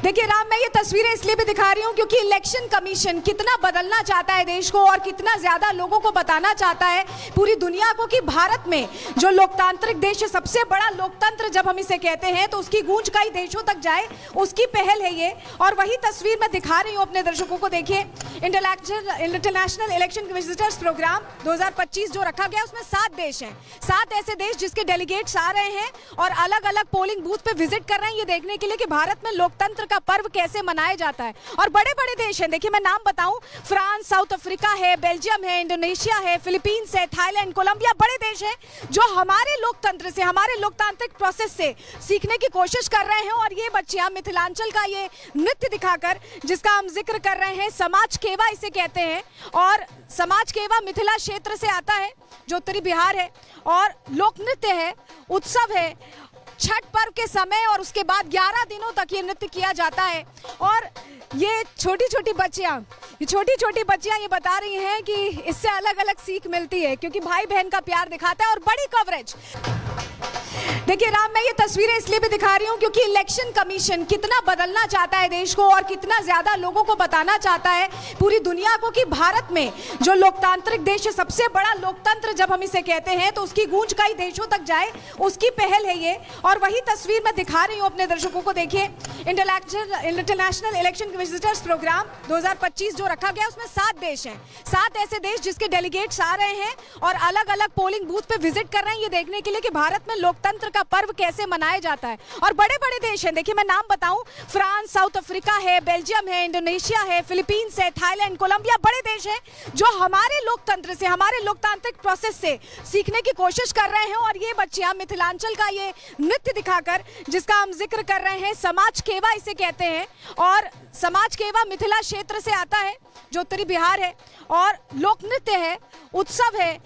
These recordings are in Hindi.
देखिए राम, मैं ये तस्वीरें इसलिए भी दिखा रही हूँ क्योंकि इलेक्शन कमीशन कितना बदलना चाहता है देश को और कितना ज्यादा लोगों को बताना चाहता है पूरी दुनिया को कि भारत में जो लोकतांत्रिक देश है, सबसे बड़ा लोकतंत्र जब हम इसे कहते हैं तो उसकी गूंज कई देशों तक जाए, उसकी पहल है ये। और वही तस्वीर मैं दिखा रही हूँ अपने दर्शकों को। देखिए, इंटरनेशनल इलेक्शन विजिटर्स प्रोग्राम 2025 जो रखा गया उसमें 7 देश हैं, 7 ऐसे देश जिसके डेलीगेट्स आ रहे हैं और अलग अलग पोलिंग बूथ पे विजिट कर रहे हैं ये देखने के लिए कि भारत में लोकतंत्र का पर्व कैसे मनाया जाता है। और बड़े बड़े देश हैं, देखिए मैं नाम बताऊं, फ्रांस, साउथ अफ्रीका है, बेल्जियम है, इंडोनेशिया है, फिलीपींस है, थाईलैंड, कोलंबिया, बड़े देश हैं जो हमारे लोकतंत्र से, हमारे लोकतांत्रिक प्रोसेस से सीखने की कोशिश कर रहे हैं। और ये बच्चियां मिथिलांचल का ये नृत्य दिखाकर, जिसका हम जिक्र कर रहे हैं, समाज केवा इसे कहते हैं। और समाज केवा मिथिला क्षेत्र से आता है जो उत्तरी बिहार है और लोक नृत्य है, उत्सव है, छठ पर्व के समय और उसके बाद 11 दिनों तक ये नृत्य किया जाता है। और ये छोटी छोटी बच्चियां ये बता रही हैं कि इससे अलग अलग सीख मिलती है क्योंकि भाई बहन का प्यार दिखाता है। और बड़ी कवरेज, देखिए राम, मैं ये तस्वीरें इसलिए भी दिखा रही हूँ क्योंकि इलेक्शन कमीशन कितना बदलना चाहता है देश को और कितना ज्यादा लोगों को बताना चाहता है पूरी दुनिया को कि भारत में जो लोकतांत्रिक देश है, सबसे बड़ा लोकतंत्र जब हम इसे कहते हैं तो उसकी गूंज कई देशों तक जाए, उसकी पहल है ये। और वही तस्वीर मैं दिखा रही हूँ अपने दर्शकों को। देखिए, इंटरनेशनल इलेक्शन विजिटर्स प्रोग्राम 2025 जो रखा गया उसमें 7 देश हैं, 7 ऐसे देश जिसके डेलीगेट्स आ रहे हैं और अलग अलग पोलिंग बूथ पे विजिट कर रहे हैं ये देखने के लिए कि भारत में लोकतंत्र का पर्व कैसे मनाया जाता है। और बड़े बड़े देश हैं, देखिए मैं नाम बताऊं, फ्रांस, साउथ अफ्रीका है, बेल्जियम है, इंडोनेशिया है, फिलीपींस है, थाईलैंड, कोलंबिया, बड़े देश हैं जो हमारे लोकतंत्र से, हमारे लोकतांत्रिक प्रोसेस से सीखने की कोशिश कर रहे हैं। और ये बच्चियां मिथिलांचल का ये नृत्य दिखाकर, जिसका हम जिक्र कर रहे हैं, समाज केवा इसे कहते हैं। और समाज केवा मिथिला क्षेत्र से आता है जो उत्तरी बिहार है और लोक नृत्य है, उत्सव है,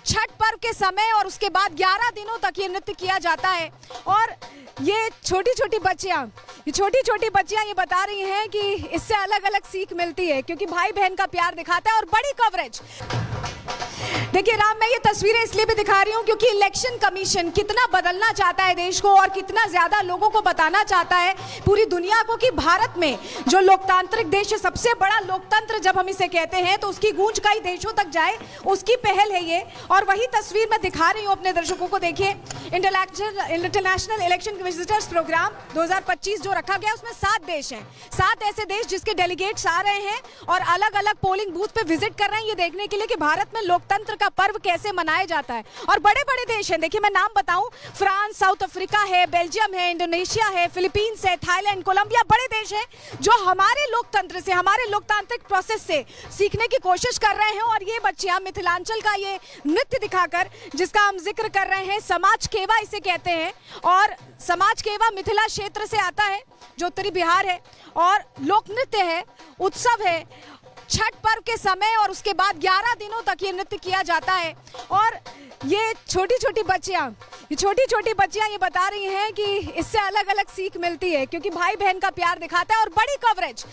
छठ पर्व के समय और उसके बाद 11 दिनों तक ये नृत्य किया जाता है। और ये छोटी छोटी बच्चियां ये बता रही हैं कि इससे अलग अलग सीख मिलती है क्योंकि भाई बहन का प्यार दिखाता है। और बड़ी कवरेज, देखिए राम, मैं ये तस्वीरें इसलिए भी दिखा रही हूँ क्योंकि इलेक्शन कमीशन कितना बदलना चाहता है देश को और कितना ज्यादा लोगों को बताना चाहता है पूरी दुनिया को कि भारत में जो लोकतांत्रिक देश है, सबसे बड़ा लोकतंत्र जब हम इसे कहते हैं तो उसकी गूंज कई देशों तक जाए, उसकी पहल है ये। और वही तस्वीर मैं दिखा रही हूँ अपने दर्शकों को। देखिए, इंटरनेशनल इलेक्शन विजिटर्स प्रोग्राम 2025 जो रखा गया उसमें 7 देश हैं, 7 ऐसे देश जिसके डेलीगेट्स आ रहे हैं और अलग अलग पोलिंग बूथ पे विजिट कर रहे हैं ये देखने के लिए कि भारत में लोकतंत्र का पर्व कैसे मनाया जाता है। और बड़े बड़े देश हैं, देखिए मैं नाम बताऊं, फ्रांस, साउथ अफ्रीका है, बेल्जियम है, इंडोनेशिया है, फिलीपींस है, थाईलैंड, कोलंबिया, बड़े देश हैं जो हमारे लोकतंत्र से, हमारे लोकतांत्रिक प्रोसेस से सीखने की कोशिश कर रहे हैं। और ये बच्चियां मिथिलांचल का ये नृत्य दिखाकर, जिसका हम जिक्र कर रहे हैं, समाज केवा इसे कहते हैं। और समाज केवा मिथिला क्षेत्र से आता है जो उत्तरी बिहार है और लोक नृत्य है, उत्सव है, छठ पर्व के समय और उसके बाद 11 दिनों तक ये नृत्य किया जाता है। और ये छोटी छोटी बच्चियां ये बता रही हैं कि इससे अलग अलग सीख मिलती है क्योंकि भाई बहन का प्यार दिखाता है। और बड़ी कवरेज,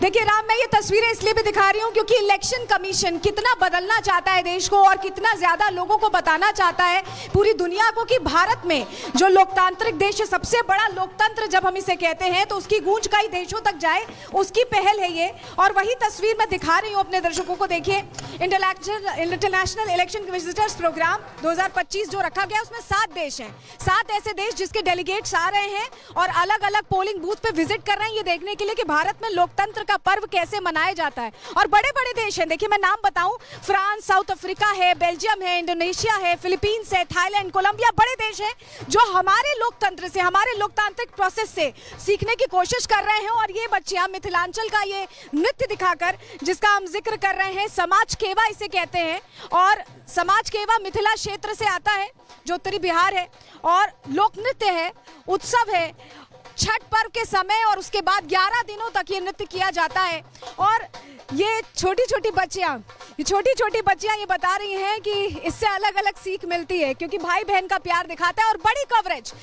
देखिए राम, मैं ये तस्वीरें इसलिए भी दिखा रही हूँ क्योंकि इलेक्शन कमीशन कितना बदलना चाहता है देश को और कितना ज्यादा लोगों को बताना चाहता है पूरी दुनिया को कि भारत में जो लोकतांत्रिक देश है, सबसे बड़ा लोकतंत्र जब हम इसे कहते हैं तो उसकी गूंज कई देशों तक जाए, उसकी पहल है ये। और वही तस्वीर मैं दिखा रही हूँ अपने दर्शकों को। देखिए, इंटरनेशनल इलेक्शन विजिटर्स प्रोग्राम 2025 जो रखा गया उसमें 7 देश हैं, 7 ऐसे देश जिसके डेलीगेट्स आ रहे हैं और अलग अलग पोलिंग बूथ पे विजिट कर रहे हैं ये देखने के लिए कि भारत में लोकतंत्र का पर्व कैसे मनाया जाता है। और बड़े बड़े देश हैं, देखिए मैं नाम बताऊं, फ्रांस, साउथ अफ्रीका है, बेल्जियम है, इंडोनेशिया है, फिलीपींस है, थाईलैंड, कोलंबिया, बड़े देश हैं जो हमारे लोकतंत्र से, हमारे लोकतांत्रिक प्रोसेस से सीखने की कोशिश कर रहे हैं। और ये बच्चियां मिथिलांचल का ये नृत्य दिखाकर, जिसका हम जिक्र कर रहे हैं, समाज केवा इसे कहते हैं। और समाज केवा मिथिला क्षेत्र से आता है जो उत्तरी बिहार है और लोक नृत्य है, उत्सव है, छठ पर्व के समय और उसके बाद 11 दिनों तक ये नृत्य किया जाता है। और ये छोटी छोटी बच्चियां ये बता रही हैं कि इससे अलग अलग सीख मिलती है क्योंकि भाई बहन का प्यार दिखाता है। और बड़ी कवरेज,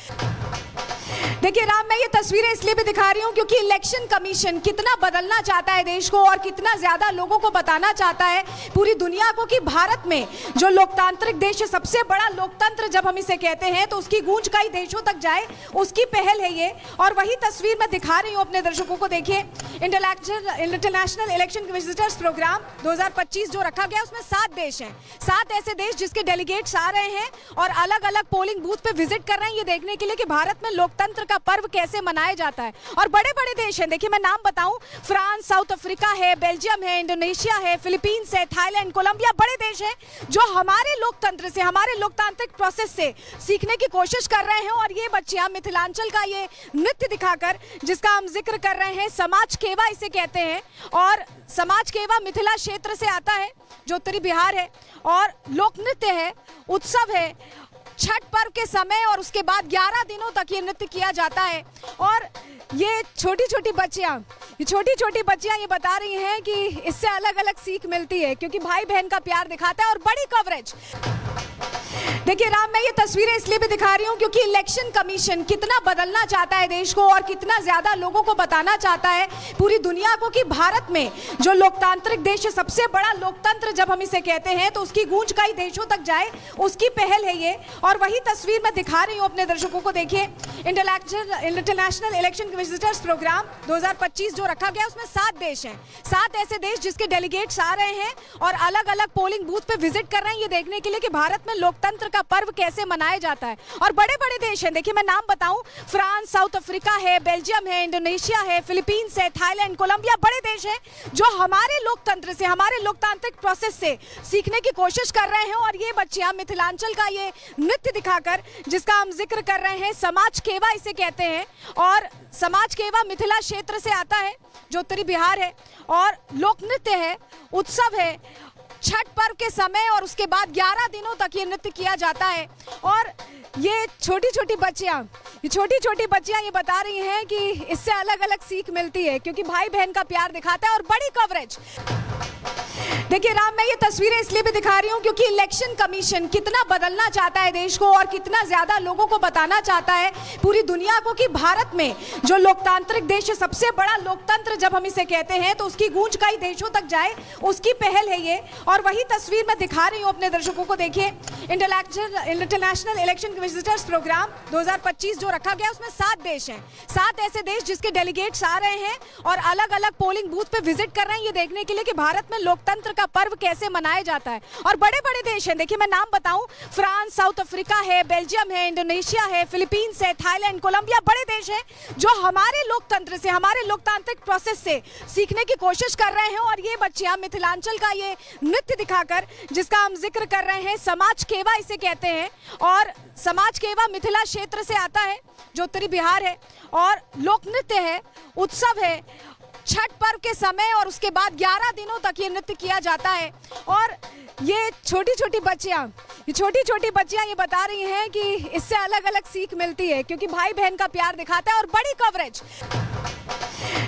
देखिए राम, मैं ये तस्वीरें इसलिए भी दिखा रही हूँ क्योंकि इलेक्शन कमीशन कितना बदलना चाहता है देश को और कितना ज्यादा लोगों को बताना चाहता है पूरी दुनिया को कि भारत में जो लोकतांत्रिक देश है, सबसे बड़ा लोकतंत्र जब हम इसे कहते हैं तो उसकी गूंज कई देशों तक जाए, उसकी पहल है ये। और वही तस्वीर मैं दिखा रही हूँ अपने दर्शकों को। देखिए, इंटरनेशनल इलेक्शन विजिटर्स प्रोग्राम 2025 जो रखा गया उसमें 7 देश हैं, 7 ऐसे देश जिसके डेलीगेट्स आ रहे हैं और अलग अलग पोलिंग बूथ पे विजिट कर रहे हैं ये देखने के लिए कि भारत में लोकतंत्र का पर्व कैसे मनाया जाता है। और बड़े बड़े देश हैं, देखिए मैं नाम बताऊं, फ्रांस, साउथ अफ्रीका है, बेल्जियम है, इंडोनेशिया है, फिलीपींस है, थाईलैंड, कोलंबिया, बड़े देश हैं जो हमारे लोकतंत्र से, हमारे लोकतांत्रिक प्रोसेस से सीखने की कोशिश कर रहे हैं। और ये बच्चियां मिथिलांचल का ये नृत्य दिखाकर, जिसका हम जिक्र कर रहे हैं, समाज केवा इसे कहते हैं। और समाज केवा मिथिला क्षेत्र से आता है जो उत्तरी बिहार है और लोक नृत्य है, उत्सव है, छठ पर्व के समय और उसके बाद 11 दिनों तक ये नृत्य किया जाता है। और ये छोटी छोटी बच्चियां ये बता रही हैं कि इससे अलग अलग सीख मिलती है क्योंकि भाई बहन का प्यार दिखाता है और बड़ी कवरेज। देखिए राम, मैं ये तस्वीरें इसलिए भी दिखा रही हूँ क्योंकि इलेक्शन कमीशन कितना बदलना चाहता है देश को और कितना ज्यादा लोगों को बताना चाहता है पूरी दुनिया को कि भारत में जो लोकतांत्रिक देश है, सबसे बड़ा लोकतंत्र जब हम इसे कहते हैं तो उसकी गूंज कई देशों तक जाए, उसकी पहल है ये। और वही तस्वीर मैं दिखा रही हूँ अपने दर्शकों को। देखिए, इंटरनेशनल इलेक्शन विजिटर्स प्रोग्राम 2025 जो रखा गया उसमें 7 देश हैं, 7 ऐसे देश जिसके डेलीगेट्स आ रहे हैं और अलग अलग पोलिंग बूथ पे विजिट कर रहे हैं ये देखने के लिए कि भारत में लोकतंत्र का पर्व कैसे मनाया जाता है। और बड़े बड़े देश हैं, देखिए मैं नाम बताऊं, फ्रांस, साउथ अफ्रीका है, बेल्जियम है, इंडोनेशिया है, फिलीपींस है, थाईलैंड, कोलंबिया, बड़े देश हैं जो हमारे लोकतंत्र से, हमारे लोकतांत्रिक प्रोसेस से सीखने की कोशिश कर रहे हैं। और ये बच्चियां मिथिलांचल का ये नृत्य दिखाकर, जिसका हम जिक्र कर रहे हैं, समाज केवा इसे कहते हैं। और समाज केवा मिथिला क्षेत्र से आता है जो उत्तरी बिहार है और लोक नृत्य है, उत्सव है, छठ पर्व के समय और उसके बाद 11 दिनों तक ये नृत्य किया जाता है। और ये छोटी छोटी बच्चियां ये बता रही हैं कि इससे अलग अलग सीख मिलती है क्योंकि भाई बहन का प्यार दिखाता है और बड़ी कवरेज। देखिए राम, मैं ये तस्वीरें इसलिए भी दिखा रही हूँ क्योंकि इलेक्शन कमीशन कितना बदलना चाहता है देश को और कितना ज्यादा लोगों को बताना चाहता है पूरी दुनिया को कि भारत में जो लोकतांत्रिक देश है, सबसे बड़ा लोकतंत्र जब हम इसे कहते हैं तो उसकी गूंज कई देशों तक जाए, उसकी पहल है ये। और वही तस्वीर मैं दिखा रही हूँ अपने दर्शकों को। देखिए, इंटरनेशनल इलेक्शन विजिटर्स प्रोग्राम 2025 जो रखा गया उसमें 7 देश हैं, 7 ऐसे देश जिसके डेलीगेट्स आ रहे हैं और अलग अलग पोलिंग बूथ पे विजिट कर रहे हैं ये देखने के लिए कि भारत में लोकतंत्र का पर्व कैसे मनाया जाता है। और बड़े बड़े देश हैं, देखिए मैं नाम बताऊं, फ्रांस, साउथ अफ्रीका है, बेल्जियम है, इंडोनेशिया है, फिलीपींस है, थाईलैंड, कोलंबिया, बड़े देश हैं जो हमारे लोकतंत्र से, हमारे लोकतांत्रिक प्रोसेस से सीखने की कोशिश कर रहे हैं। और ये बच्चियां मिथिलांचल का ये नृत्य दिखाकर, जिसका हम जिक्र कर रहे हैं, समाज केवा इसे कहते हैं। और समाज केवा मिथिला क्षेत्र से आता है जो उत्तरी बिहार है और लोक नृत्य है, उत्सव है, छठ पर्व के समय और उसके बाद 11 दिनों तक ये नृत्य किया जाता है। और ये छोटी छोटी बच्चियां ये बता रही हैं कि इससे अलग अलग सीख मिलती है क्योंकि भाई बहन का प्यार दिखाता है और बड़ी कवरेज।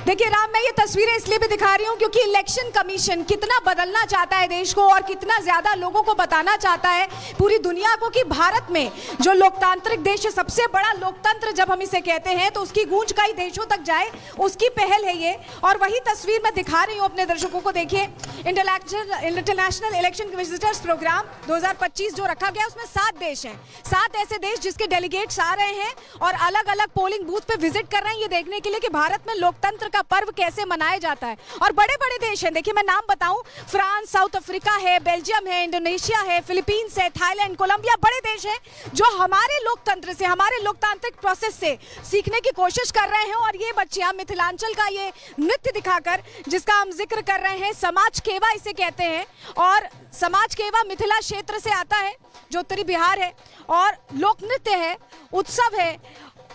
देखिए राम, मैं ये तस्वीरें इसलिए भी दिखा रही हूँ क्योंकि इलेक्शन कमीशन कितना बदलना चाहता है देश को और कितना ज्यादा लोगों को बताना चाहता है पूरी दुनिया को कि भारत में जो लोकतांत्रिक देश है, सबसे बड़ा लोकतंत्र जब हम इसे कहते हैं तो उसकी गूंज कई देशों तक जाए, उसकी पहल है ये। और वही तस्वीर मैं दिखा रही हूँ अपने दर्शकों को। देखिए, इंटरनेशनल इलेक्शन विजिटर्स प्रोग्राम 2025 जो रखा गया उसमें 7 देश हैं, 7 ऐसे देश जिसके डेलीगेट्स आ रहे हैं और अलग अलग पोलिंग बूथ पे विजिट कर रहे हैं ये देखने के लिए कि भारत में लोकतंत्र का पर्व कैसे मनाया जाता है। और बड़े बड़े देश हैं, देखिए मैं नाम बताऊं, फ्रांस, साउथ अफ्रीका है, बेल्जियम है, इंडोनेशिया है, फिलीपींस है, थाईलैंड, कोलंबिया, बड़े देश हैं जो हमारे लोकतंत्र से, हमारे लोकतांत्रिक प्रोसेस से सीखने की कोशिश कर रहे हैं। और ये बच्चियां मिथिलांचल का ये नृत्य दिखाकर, जिसका हम जिक्र कर रहे हैं, समाज केवा इसे कहते हैं। और समाज केवा मिथिला क्षेत्र से आता है जो उत्तरी बिहार है और लोक नृत्य है, उत्सव है,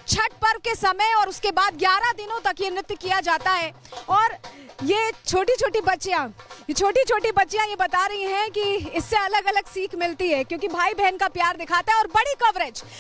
छठ पर्व के समय और उसके बाद 11 दिनों तक ये नृत्य किया जाता है। और ये छोटी छोटी बच्चियां ये बता रही हैं कि इससे अलग अलग सीख मिलती है क्योंकि भाई बहन का प्यार दिखाता है और बड़ी कवरेज।